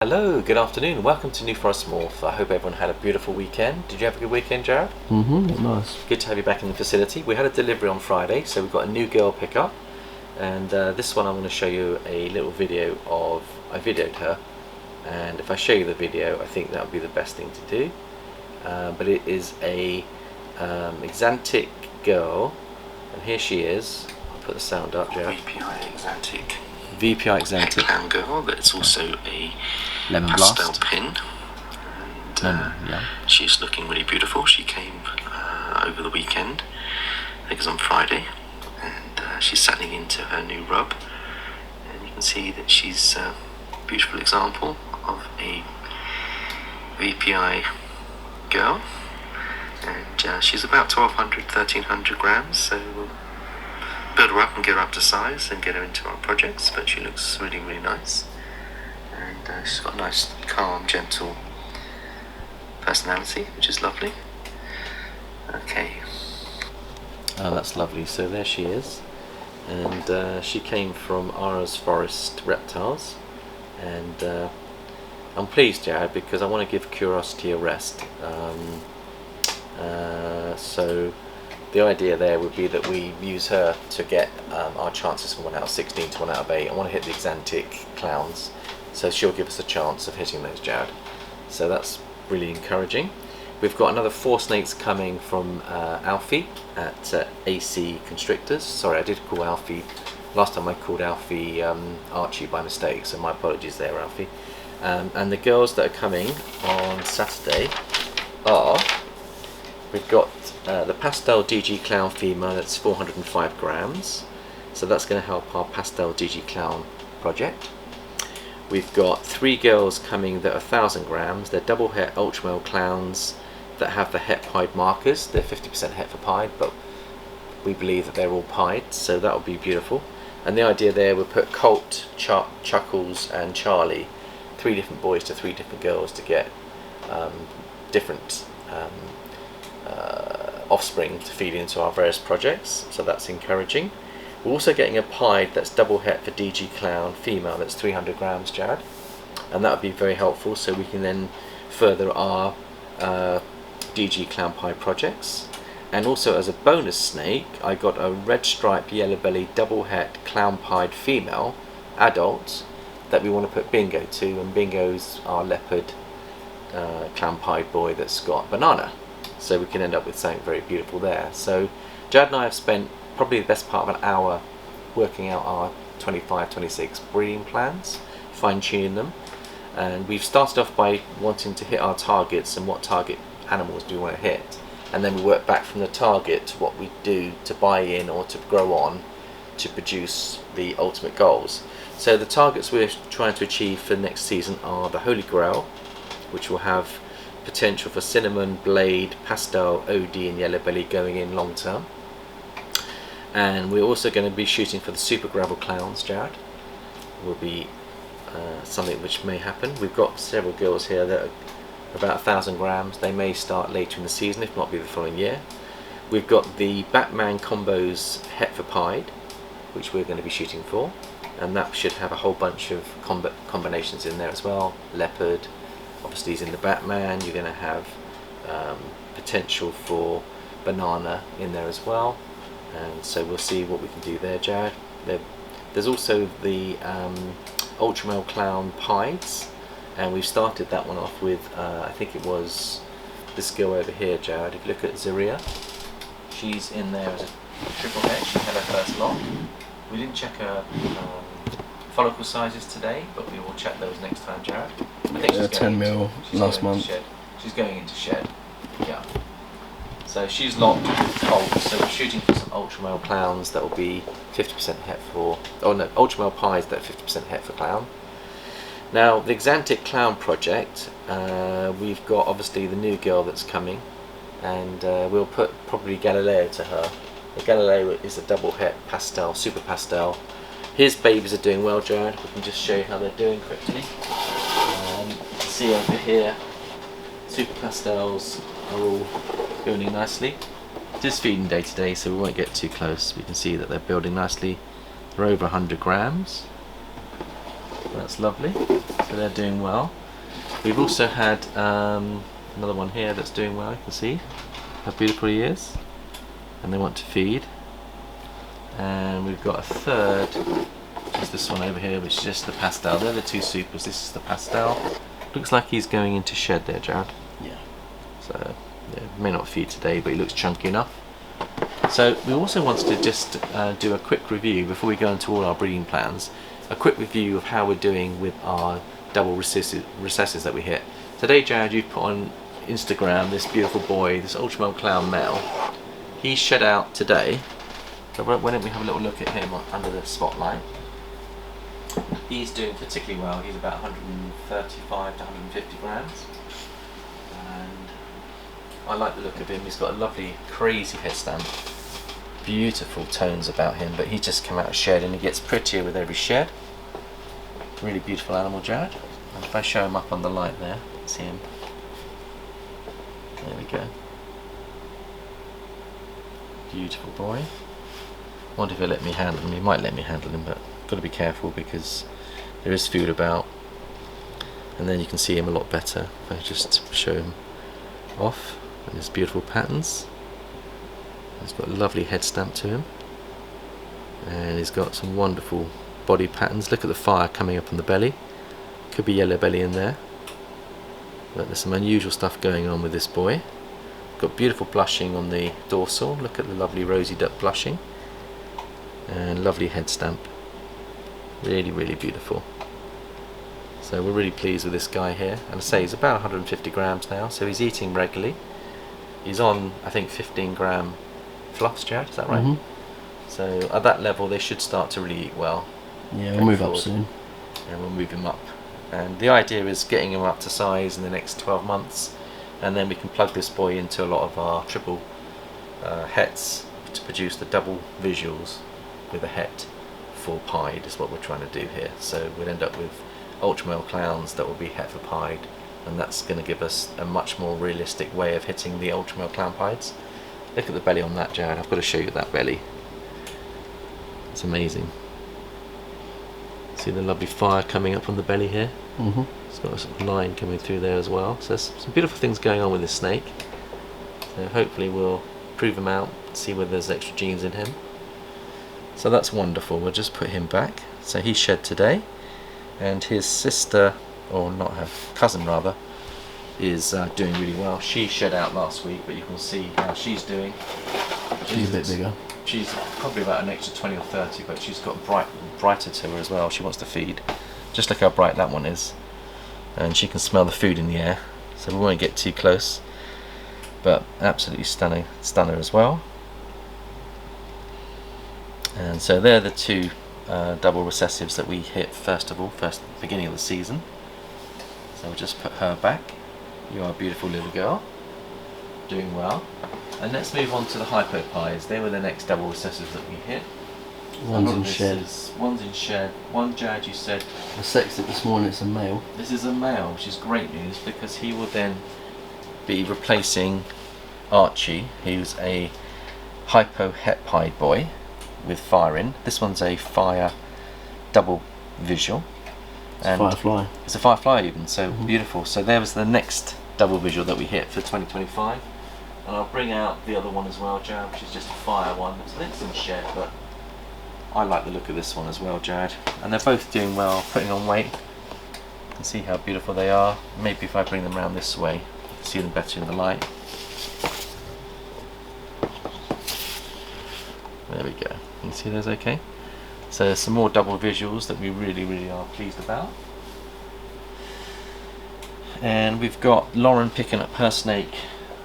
Hello, good afternoon. Welcome to New Forest Morph. I hope everyone had a beautiful weekend. Did you have a good weekend, Jared? Nice. Good to have you back in the facility. We had a delivery on Friday, so we've got a new girl pickup. And this one I'm going to show you a little video of. I videoed her, and if I show you the video, I think that would be the best thing to do. But it is a Exantic girl, and here she is. I'll put the sound up, Jared. VPI Exantic. VPI Exantic. Clown girl, that's also a Lemon pastel Blast. pin. And, Yeah. she's looking really beautiful. She came over the weekend, I think it was on Friday, and she's settling into her new rub. And you can see that she's a beautiful example of a VPI girl. And she's about 1,200, 1,300 grams, so we'll build her up and get her up to size and get her into our projects. But she looks really, really nice. And she's got a nice, calm, gentle personality, which is lovely. Okay. Oh, that's lovely. So there she is, and she came from Ara's Forest Reptiles, and I'm pleased, Jared, because I want to give curiosity a rest. So the idea there would be that we use her to get our chances from 1 out of 16 to 1 out of 8. I want to hit the Exantic clowns, so she'll give us a chance of hitting those, Jared. So that's really encouraging. We've got another 4 snakes coming from Alfie at AC Constrictors. Sorry, I did call Alfie. Last time I called Alfie Archie by mistake, so my apologies there, Alfie. And the girls that are coming on Saturday are, we've got the Pastel DG Clown female, that's 405 grams. So that's going to help our Pastel DG Clown project. We've got 3 girls coming that are 1,000 grams. They're double het ultra male clowns that have the het pied markers. They're 50% het for pied, but we believe that they're all pied, so that will be beautiful. And the idea there, we'll put Colt, Chuckles and Charlie, 3 different boys to 3 different girls, to get different offspring to feed into our various projects, so that's encouraging. We're also getting a pied that's double het for DG Clown female, that's 300 grams, Jared, and that would be very helpful, so we can then further our DG Clown pied projects. And also, as a bonus snake, I got a red stripe yellow belly double het clown pied female adult that we want to put Bingo to, and Bingo's our leopard clown pied boy that's got banana, so we can end up with something very beautiful there. So Jared and I have spent probably the best part of an hour working out our 25-26 breeding plans, fine-tuning them, and we've started off by wanting to hit our targets and what target animals do we want to hit, and then we work back from the target to what we do to buy in or to grow on to produce the ultimate goals. So the targets we're trying to achieve for next season are the Holy Grail, which will have potential for cinnamon, blade, pastel, OD and yellow belly going in long term. And we're also going to be shooting for the super gravel clowns, Jared. Will be something which may happen. We've got several girls here that are about 1,000 grams. They may start later in the season, if not be the following year. We've got the Batman combos het for pied, which we're going to be shooting for, and that should have a whole bunch of combinations in there as well. Leopard, obviously is in the Batman. You're going to have potential for banana in there as well, and so we'll see what we can do there, Jared. There's also the Ultramale Clown Pieds, and we've started that one off with I think it was this girl over here, Jared. If you look at Zaria, she's in there as a triple het. She had her first lot. We didn't check her follicle sizes today, but we will check those next time, Jared. I think she's 10 mil last month. She's going into shed. Yeah. So she's locked with Colt, so we're shooting for some ultramale clowns that will be 50% het for, oh no, ultramale pies that are 50% het for clown. Now the Exantic Clown project, we've got obviously the new girl that's coming, and we'll put probably Galileo to her. The Galileo is a double het pastel, super pastel. His babies are doing well, Jared. We can just show you how they're doing quickly. See over here, super pastels are all building nicely. It is feeding day to day, so we won't get too close. We can see that they're building nicely. They're over 100 grams. that's lovely. So they're doing well. We've also had another one here that's doing well. You can see how beautiful he is, and they want to feed. And we've got a third, which is this one over here, which is just the pastel. They're the two supers. This is the pastel. Looks like he's going into shed there, Jared. Yeah. So yeah, may not feed today, but he looks chunky enough. So we also wanted to just do a quick review before we go into all our breeding plans. A quick review of how we're doing with our double recessives that we hit. Today, Jared, you've put on Instagram this beautiful boy, this Ultramel Clown male. He shed out today. So why don't we have a little look at him under the spotlight? He's doing particularly well. He's about 135 to 150 grams. And I like the look of him. He's got a lovely, crazy head stamp. Beautiful tones about him, but he just come out of shed and he gets prettier with every shed. Really beautiful animal, Jared. And if I show him up on the light there, see him. There we go. Beautiful boy. Wonder if he'll let me handle him. He might let me handle him, but got to be careful because there is food about. And then you can see him a lot better if I just show him off and his beautiful patterns. He's got a lovely head stamp to him, and he's got some wonderful body patterns. Look at the fire coming up on the belly. Could be yellow belly in there, but there's some unusual stuff going on with this boy. Got beautiful blushing on the dorsal. Look at the lovely rosy duck blushing, and lovely head stamp. Really, really beautiful. So we're really pleased with this guy here. And I say he's about 150 grams now, so he's eating regularly. He's on, I think, 15 gram fluffs, Jared, is that right? So at that level they should start to really eat well. Yeah, we'll move up soon. And we'll move him up. And the idea is getting him up to size in the next 12 months, and then we can plug this boy into a lot of our triple hets to produce the double visuals with a het for pied is what we're trying to do here. So we'll end up with ultramale clowns that will be het for pied, and that's going to give us a much more realistic way of hitting the ultramale clown pieds. Look at the belly on that, Jared. I've got to show you that belly. It's amazing. See the lovely fire coming up on the belly here? It's got a sort of line coming through there as well. So there's some beautiful things going on with this snake. So hopefully we'll prove him out, see whether there's extra genes in him. So that's wonderful. We'll just put him back. So he shed today, and his sister, or not her, cousin rather, is doing really well. She shed out last week, but you can see how she's doing. She's a bit bigger. She's probably about an extra 20 or 30, but she's got brighter to her as well. She wants to feed. Just look how bright that one is. And she can smell the food in the air, so we won't get too close. But absolutely stunner as well. And so they're the two double recessives that we hit first beginning of the season. So we'll just put her back. You are a beautiful little girl, doing well. And let's move on to the hypopies. They were the next double recessives that we hit. One's in shed. One's in shed. One, Jared, you said. I sexed it this morning, it's a male. This is a male, which is great news because he will then be replacing Archie, who's a hypo het pied boy with fire in. This one's a fire double visual. And firefly. It's a firefly even, so beautiful. So there was the next double visual that we hit for 2025. And I'll bring out the other one as well, Jared, which is just a fire one. It's linked in shed, but I like the look of this one as well, Jared. And they're both doing well, putting on weight. You can see how beautiful they are. Maybe if I bring them around this way, you can see them better in the light. There we go. You can see those okay? So there's some more double visuals that we really are pleased about. And we've got Lauren picking up her snake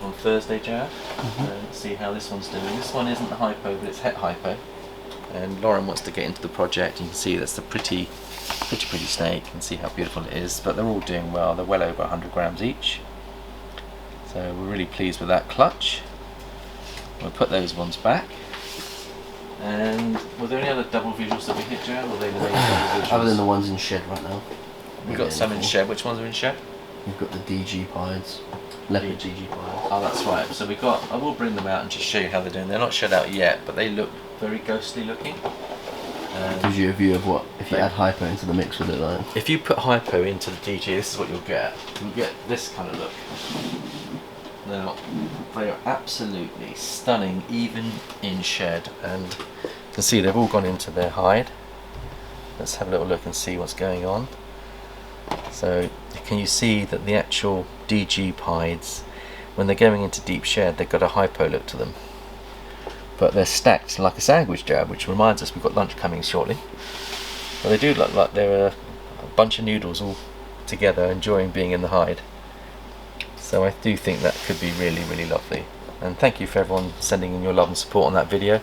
on Thursday, Jared. Let's see how this one's doing. This one isn't hypo, but it's het hypo. And Lauren wants to get into the project. You can see that's the pretty snake, and see how beautiful it is. But they're all doing well. They're well over 100 grams each. So we're really pleased with that clutch. We'll put those ones back. And were there any other double visuals that we hit, Jared? Or were they the main double visuals? Other than the ones in shed right now. We've got some in shed. Which ones are in shed? We've got the DG pieds. Leopard DG pieds. Oh, that's right. So we've got, I will bring them out and just show you how they're doing. They're not shed out yet, but they look very ghostly looking. Gives you a view of what if you add hypo into the mix with it, like. If you put hypo into the DG, this is what you'll get. You'll get this kind of look. Now, they are absolutely stunning, even in shed, and you can see they've all gone into their hide. Let's have a little look and see what's going on. So, can you see that the actual DG pieds, when they're going into deep shed, they've got a hypo look to them. But they're stacked like a sandwich jab, which reminds us we've got lunch coming shortly. But they do look like they're a bunch of noodles all together enjoying being in the hide. So I do think that could be really, really lovely. And thank you for everyone sending in your love and support on that video.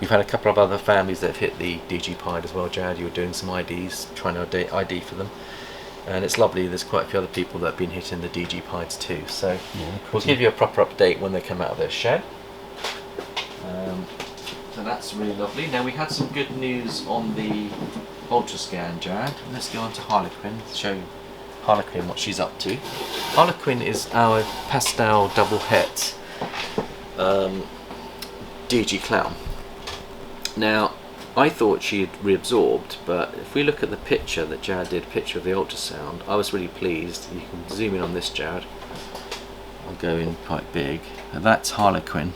We've had a couple of other families that have hit the DG pied as well, Jad. You were doing some IDs, trying to ID for them. And it's lovely, there's quite a few other people that have been hitting the DG pieds too. So yeah, we'll give you a proper update when they come out of their shed. So that's really lovely. Now we had some good news on the Ultrascan, Jad. Let's go on to Harlequin, show Harlequin what she's up to. Harlequin is our pastel double het DG clown. Now I thought she had reabsorbed, but if we look at the picture that Jad did, picture of the ultrasound, I was really pleased. You can zoom in on this, Jad. I'll go in quite big. And that's Harlequin.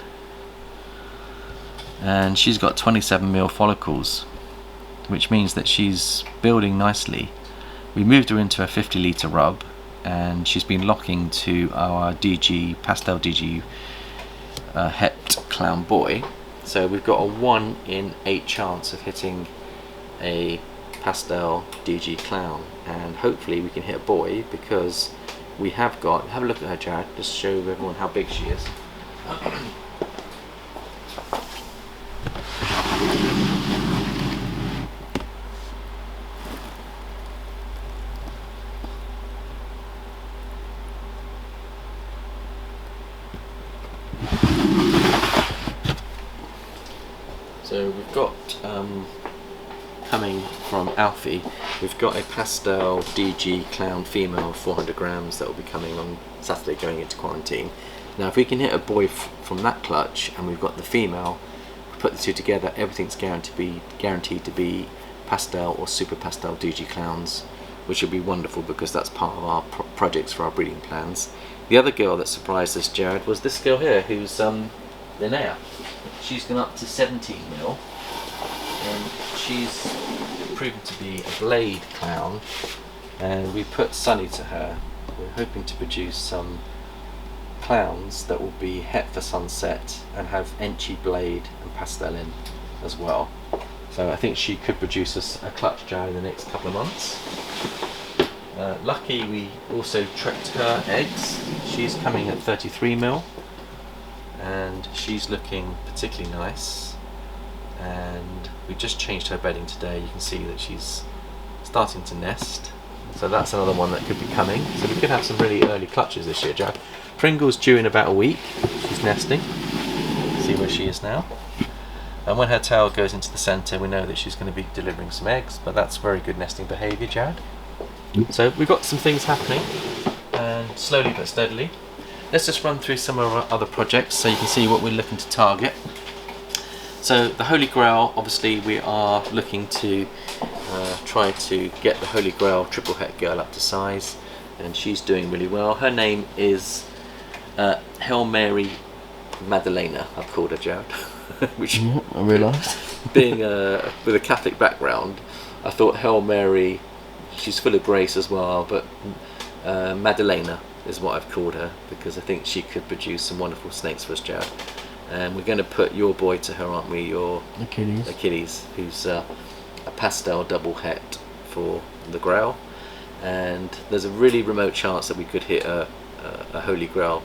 And she's got 27mm follicles, which means that she's building nicely. We moved her into a 50-litre rub, and she's been locking to our DG pastel DG het clown boy. So we've got a 1 in 8 chance of hitting a pastel DG clown, and hopefully we can hit a boy, because we have got, have a look at her, Jad, just show everyone how big she is. So we've got, coming from Alfie, we've got a pastel DG clown female 400 grams that will be coming on Saturday going into quarantine. Now if we can hit a boy from that clutch, and we've got the female, put the two together, everything's guaranteed to be pastel or super pastel DG clowns, which would be wonderful because that's part of our projects for our breeding plans. The other girl that surprised us, Jared, was this girl here, who's Linnea. She's gone up to 17mm, and she's proven to be a blade clown, and we put Sunny to her. We're hoping to produce some clowns that will be het for sunset and have enchy blade and pastel in as well. So I think she could produce us a clutch jar in the next couple of months. Lucky we also tricked her eggs. She's coming at 33mm, and she's looking particularly nice, and we just changed her bedding today. You can see that she's starting to nest, so that's another one that could be coming. So we could have some really early clutches this year, Jack. Pringle's due in about a week. She's nesting. See where she is now. And when her tail goes into the centre, we know that she's going to be delivering some eggs, but that's very good nesting behaviour, Jared. So we've got some things happening, and slowly but steadily. Let's just run through some of our other projects so you can see what we're looking to target. So the Holy Grail, obviously we are looking to try to get the Holy Grail triple het girl up to size, and she's doing really well. Her name is Hail Mary Madalena, I've called her, Jared. Which, I realised. Being with a Catholic background, I thought Hail Mary, she's full of grace as well, but Madalena is what I've called her, because I think she could produce some wonderful snakes for us, Jared. And we're going to put your boy to her, aren't we? Your Achilles, who's a pastel double het for the Grail. And there's a really remote chance that we could hit a Holy Grail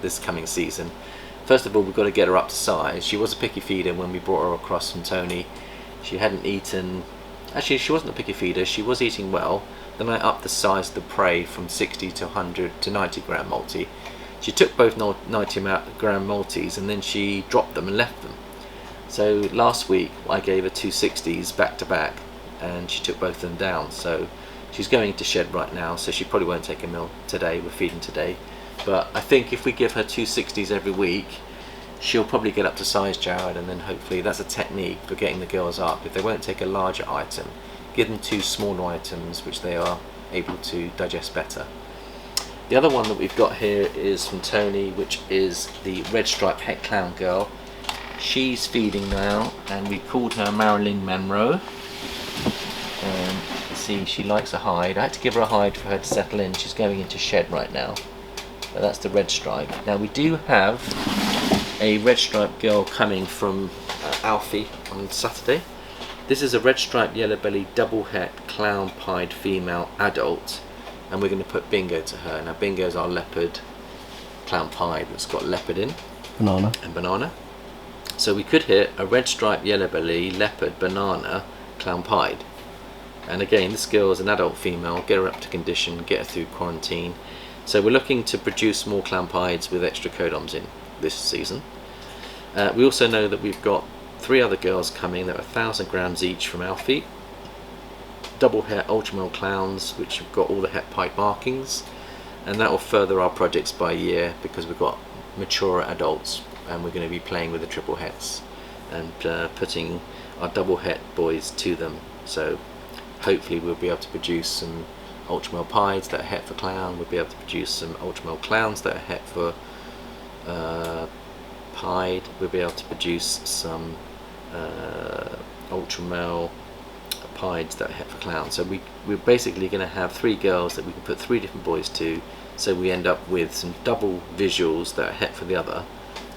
this coming season. First of all, we've got to get her up to size. She was a picky feeder when we brought her across from Tony. She hadn't eaten, actually she wasn't a picky feeder, she was eating well. Then I upped the size of the prey from 60 to 100 to 90 gram multi. She took both 90 gram multis, and then she dropped them and left them. So last week I gave her 260s back to back, and she took both of them down. So she's going to shed right now, so she probably won't take a meal today. We're feeding today. But I think if we give her 260s every week, she'll probably get up to size, Jared, and then hopefully that's a technique for getting the girls up. If they won't take a larger item, give them 2 smaller items which they are able to digest better. The other one that we've got here is from Tony, which is the red stripe het clown girl. She's feeding now, and we called her Marilyn Monroe. See, she likes a hide. I had to give her a hide for her to settle in. She's going into shed right now. But that's the red stripe. Now we do have a red stripe girl coming from Alfie on Saturday. This is a red stripe yellow belly double het clown pied female adult, and we're going to put Bingo to her. Now Bingo's our leopard clown pied that's got leopard in. Banana. So we could hit a red stripe yellow belly leopard banana clown pied. And again, this girl is an adult female, get her up to condition, get her through quarantine. So we're looking to produce more clown pieds with extra codoms in this season. We also know that we've got 3 other girls coming that are 1,000 grams each from Alfie. Double het ultramale clowns, which have got all the het pied markings, and that will further our projects by a year because we've got mature adults, and we're going to be playing with the triple hets and putting our double het boys to them. So hopefully we'll be able to produce some ultramale pieds that are het for clown. We'll be able to produce some ultramale clowns that are het for pied. We'll be able to produce some ultramale pieds that are het for clowns. So we're basically going to have 3 girls that we can put 3 different boys to, so we end up with some double visuals that are het for the other,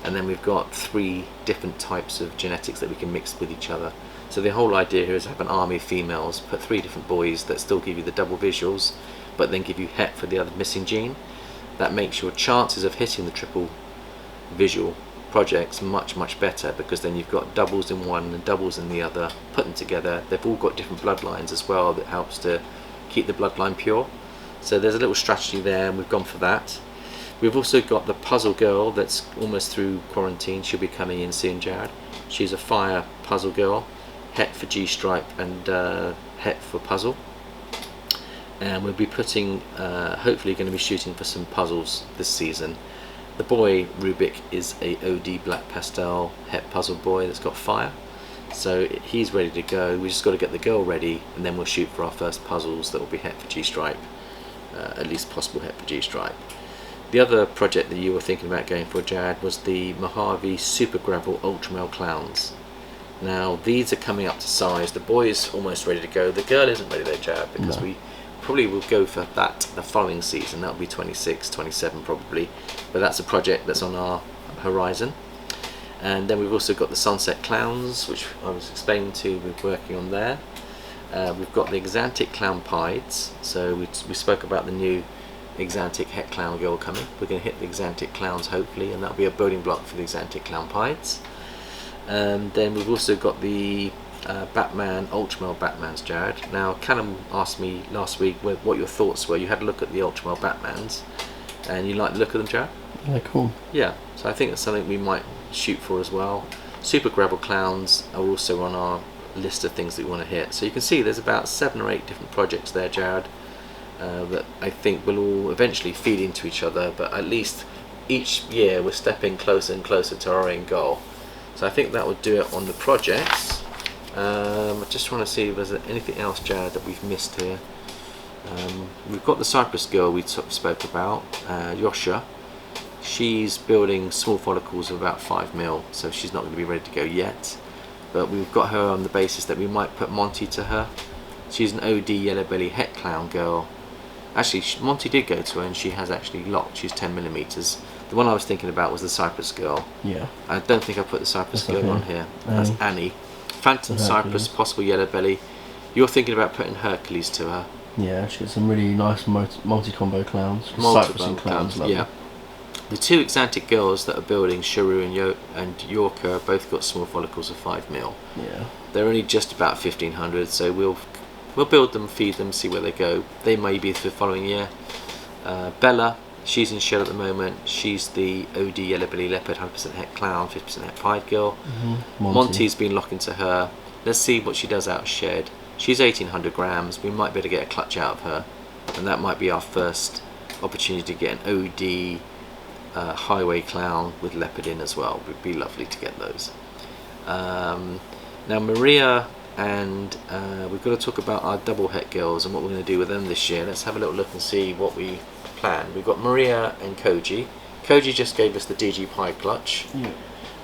and then we've got 3 different types of genetics that we can mix with each other. So the whole idea here is to have an army of females, put 3 different boys that still give you the double visuals, but then give you het for the other missing gene. That makes your chances of hitting the triple visual projects much better, because then you've got doubles in one and doubles in the other, put them together. They've all got different bloodlines as well, that helps to keep the bloodline pure. So there's a little strategy there, and we've gone for that. We've also got the puzzle girl that's almost through quarantine. She'll be coming in soon, Jared. She's a fire puzzle girl, het for G-stripe and het for puzzle. And we'll be putting, hopefully going to be shooting for some puzzles this season. The boy Rubik is a OD black pastel het puzzle boy that's got fire, so he's ready to go. We just got to get the girl ready, and then we'll shoot for our first puzzles that will be het for G-stripe, at least possible het for G-stripe. The other project that you were thinking about going for, Jared, was the Mojave Super Gravel Ultramale Clowns. Now these are coming up to size. The boy is almost ready to go. The girl isn't ready though, Jared, because we probably will go for that the following season. That'll be 26, 27 probably, but that's a project that's on our horizon. And then we've also got the Sunset Clowns, which I was explaining to, we're working on there. We've got the Exantic Clown Pieds, so we spoke about the new Exantic Het Clown girl coming. We're going to hit the Exantic Clowns hopefully, and that'll be a building block for the Exantic Clown Pieds. Then we've also got the Batman, Ultramale Batmans, Jared. Now Callum asked me last week what your thoughts were. You had a look at the Ultramale Batmans, and you like the look of them, Jared? Yeah, cool. Yeah, so I think that's something we might shoot for as well. Super Gravel Clowns are also on our list of things that we want to hit. So you can see there's about 7 or 8 different projects there, Jared, that I think will all eventually feed into each other, but at least each year we're stepping closer and closer to our end goal. So I think that would do it on the projects. I just want to see if there's anything else, Jared, that we've missed here. We've got the Cypress girl we spoke about, Yosha. She's building small follicles of about 5 mil, so she's not going to be ready to go yet. But we've got her on the basis that we might put Monty to her. She's an OD yellow belly het clown girl. Actually, Monty did go to her, and she has actually locked. She's 10 millimeters. The one I was thinking about was the Cypress girl. Yeah. I don't think I put the Cypress girl on here. That's Annie. Phantom Cypress, possible yellow belly. You're thinking about putting Hercules to her. Yeah, she's got some really nice multi-combo clowns. Cypress and clowns, yeah. The 2 Exantic girls that are building, Sharu and Yorker, both got small follicles of 5 mil. Yeah. They're only just about 1500, so we'll build them, feed them, see where they go. They may be for the following year. Bella, she's in shed at the moment. She's the OD yellow belly leopard, 100% het clown, 50% het pied girl. Monty's been locking to her. Let's see what she does out of shed. She's 1800 grams. We might be able to get a clutch out of her, and that might be our first opportunity to get an OD highway clown with leopard in as well. It would be lovely to get those. Now Maria and we've got to talk about our double het girls and what we're going to do with them this year. Let's have a little look and see what we planned. We've got Maria and Koji. Koji just gave us the DG Pi clutch. Yeah.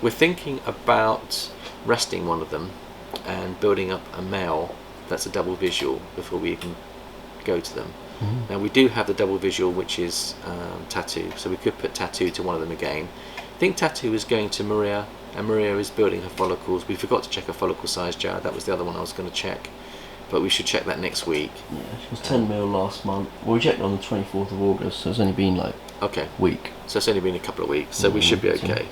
We're thinking about resting one of them and building up a male that's a double visual before we even go to them. Now we do have the double visual, which is Tattoo, so we could put Tattoo to one of them again. I think Tattoo is going to Maria, and Maria is building her follicles. We forgot to check her follicle size, Jared. That was the other one I was going to check, but we should check that next week. Yeah, she was 10 mil last month. Well, we checked on the 24th of August, so it's only been like a week. So it's only been a couple of weeks, so we should be okay.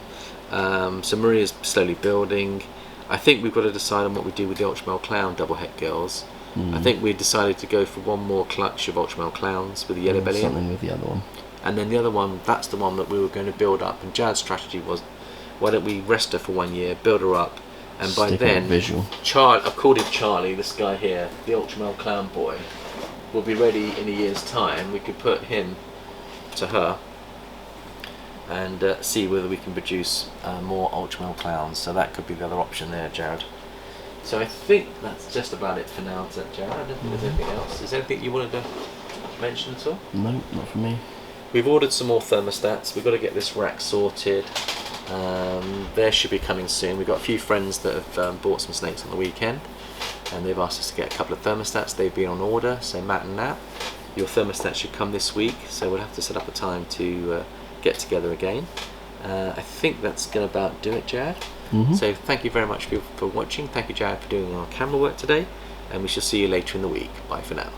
So Maria's slowly building. I think we've got to decide on what we do with the Ultramel Clown double het girls. I think we decided to go for one more clutch of Ultramel Clowns with the yellow belly. Something with the other one. And then the other one, that's the one that we were going to build up. And Jared's strategy was, why don't we rest her for 1 year, build her up, and by Stick then, on visual. I've called him Charlie, this guy here, the Ultramel Clown boy, will be ready in a year's time. We could put him to her and see whether we can produce more Ultramel Clowns. So that could be the other option there, Jared. So I think that's just about it for now, Jared. I don't think there's anything else. Is there anything you wanted to mention at all? No, not for me. We've ordered some more thermostats. We've got to get this rack sorted. They should be coming soon. We've got a few friends that have bought some snakes on the weekend, and they've asked us to get a couple of thermostats. They've been on order, so Matt and Nat, your thermostat should come this week, so we'll have to set up a time to get together again. I think that's going to about do it, Jared. So thank you very much for watching. Thank you, Jared, for doing our camera work today, and we shall see you later in the week. Bye for now.